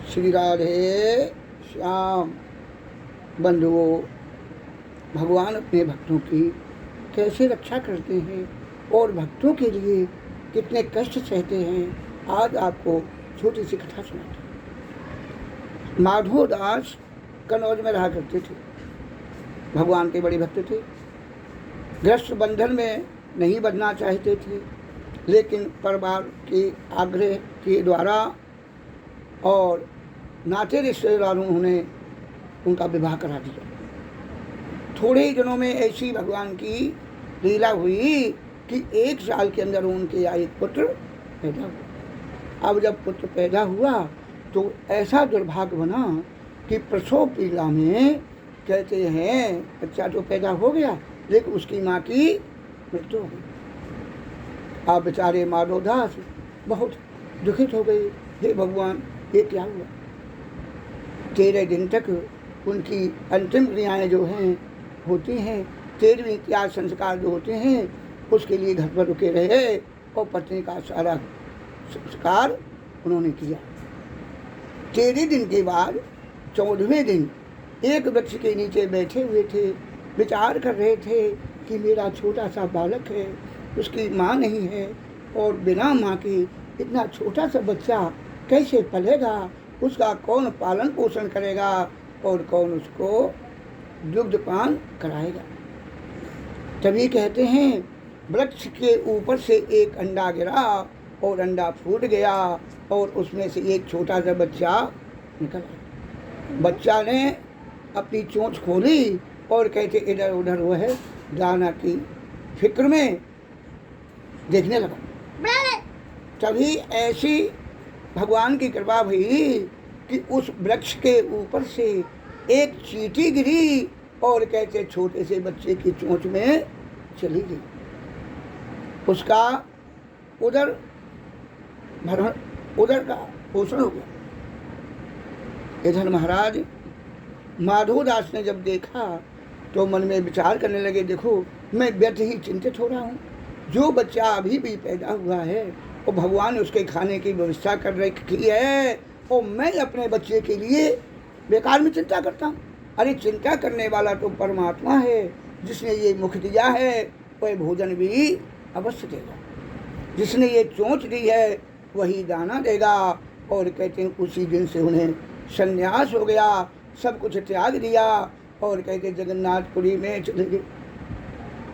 श्री राधे श्याम। बंधुओं, भगवान अपने भक्तों की कैसे रक्षा करते हैं और भक्तों के लिए कितने कष्ट सहते हैं, आज आपको छोटी सी कथा सुनाते हैं। माधो दास कन्नौज में रहा करते थे। भगवान के बड़े भक्त थे। गृहस्थ बंधन में नहीं बंधना चाहते थे, लेकिन परिवार के आग्रह के द्वारा और नाते रिश्तेदारों ने उनका विवाह करा दिया। थोड़े ही दिनों में ऐसी भगवान की लीला हुई कि 1 साल के अंदर उनके यहाँ एक पुत्र पैदा हुआ। अब जब पुत्र पैदा हुआ तो ऐसा दुर्भाग्य बना कि प्रसव पीड़ा में कहते हैं बच्चा तो पैदा हो गया, लेकिन उसकी माँ की मृत्यु हो गई। आप बेचारे माधव दास बहुत दुखित हो गए। हे भगवान, ये क्या हुआ? 13 दिन तक उनकी अंतिम क्रियाएँ जो हैं होती हैं, 13वीं क्रिया संस्कार जो होते हैं, उसके लिए घर पर रुके रहे और पत्नी का सारा संस्कार उन्होंने किया। 13 दिन के बाद 14वें दिन एक वृक्ष के नीचे बैठे हुए थे, विचार कर रहे थे कि मेरा छोटा सा बालक है, उसकी माँ नहीं है और बिना माँ के इतना छोटा सा बच्चा कैसे पलेगा, उसका कौन पालन पोषण करेगा और कौन उसको दुग्धपान कराएगा। तभी कहते हैं वृक्ष के ऊपर से एक अंडा गिरा और अंडा फूट गया और उसमें से एक छोटा सा बच्चा निकला। बच्चा ने अपनी चोंच खोली और कहते इधर उधर वह दाना की फिक्र में देखने लगा। तभी ऐसी भगवान की कृपा हुई कि उस वृक्ष के ऊपर से एक चींटी गिरी और कहते छोटे से बच्चे की चोंच में चली गई। उसका उधर का पोषण हो गया। इधर महाराज माधो दास ने जब देखा तो मन में विचार करने लगे, देखो मैं व्यर्थ ही चिंतित हो रहा हूँ। जो बच्चा अभी भी पैदा हुआ है और भगवान ने उसके खाने की व्यवस्था कर रखी है और मैं अपने बच्चे के लिए बेकार में चिंता करता हूँ। अरे चिंता करने वाला तो परमात्मा है, जिसने ये मुख दिया है वह भोजन भी अवश्य देगा। जिसने ये चोंच दी है वही दाना देगा। और कहते हैं उसी दिन से उन्हें संन्यास हो गया, सब कुछ त्याग दिया और कहते जगन्नाथपुरी में चले गए।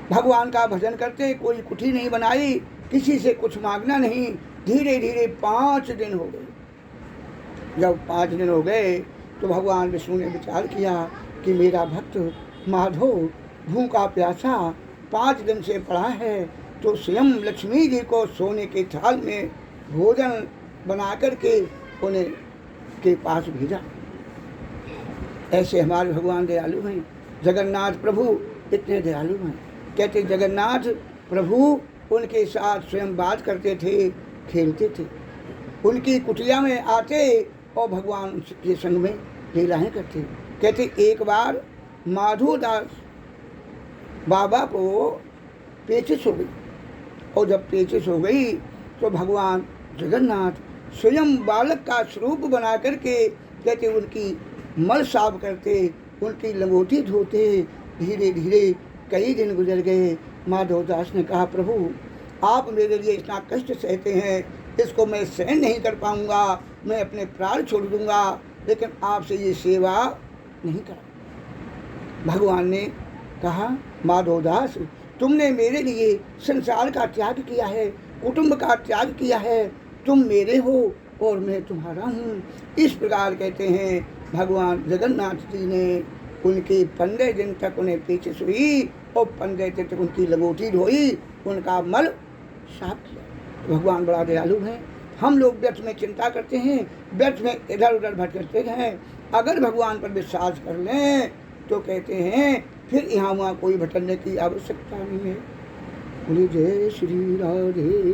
भगवान का भजन करते, कोई कुठी नहीं बनाई, किसी से कुछ मांगना नहीं। धीरे धीरे 5 दिन हो गए। जब 5 दिन हो गए तो भगवान विष्णु ने विचार किया कि मेरा भक्त माधव भूखा प्यासा 5 दिन से पड़ा है, तो स्वयं लक्ष्मी जी को सोने के थाल में भोजन बना करके उन्हें के पास भेजा। ऐसे हमारे भगवान दयालु हैं। जगन्नाथ प्रभु इतने दयालु हैं। कहते जगन्नाथ प्रभु उनके साथ स्वयं बात करते थे, खेलते थे। उनकी कुटिया में आते और भगवान के संग में लीलाएं करते। कहते एक बार माधो दास बाबा को पेचिश हो गई और जब पेचिश हो गई तो भगवान जगन्नाथ स्वयं बालक का स्वरूप बना करके कहते उनकी मल साफ करते, उनकी लंगोटी धोते। धीरे धीरे कई दिन गुजर गए। माधव दास ने कहा प्रभु आप मेरे लिए इतना कष्ट सहते हैं, इसको मैं सहन नहीं कर पाऊंगा, मैं अपने प्राण छोड़ दूंगा, लेकिन आपसे ये सेवा नहीं करा। भगवान ने कहा माधव दास तुमने मेरे लिए संसार का त्याग किया है, कुटुंब का त्याग किया है, तुम मेरे हो और मैं तुम्हारा हूँ। इस प्रकार कहते हैं भगवान जगन्नाथ जी ने उनके 15 दिन तक उन्हें पेचिश हुई और 15 दिन तक उनकी लंगोटी धोई, उनका मल साफ किया। भगवान बड़ा दयालु हैं। हम लोग व्यर्थ में चिंता करते हैं, व्यर्थ में इधर उधर भटकते हैं। अगर भगवान पर विश्वास कर लें तो कहते हैं फिर यहाँ वहाँ कोई भटकने की आवश्यकता नहीं है। बोलिए जय श्री राधे।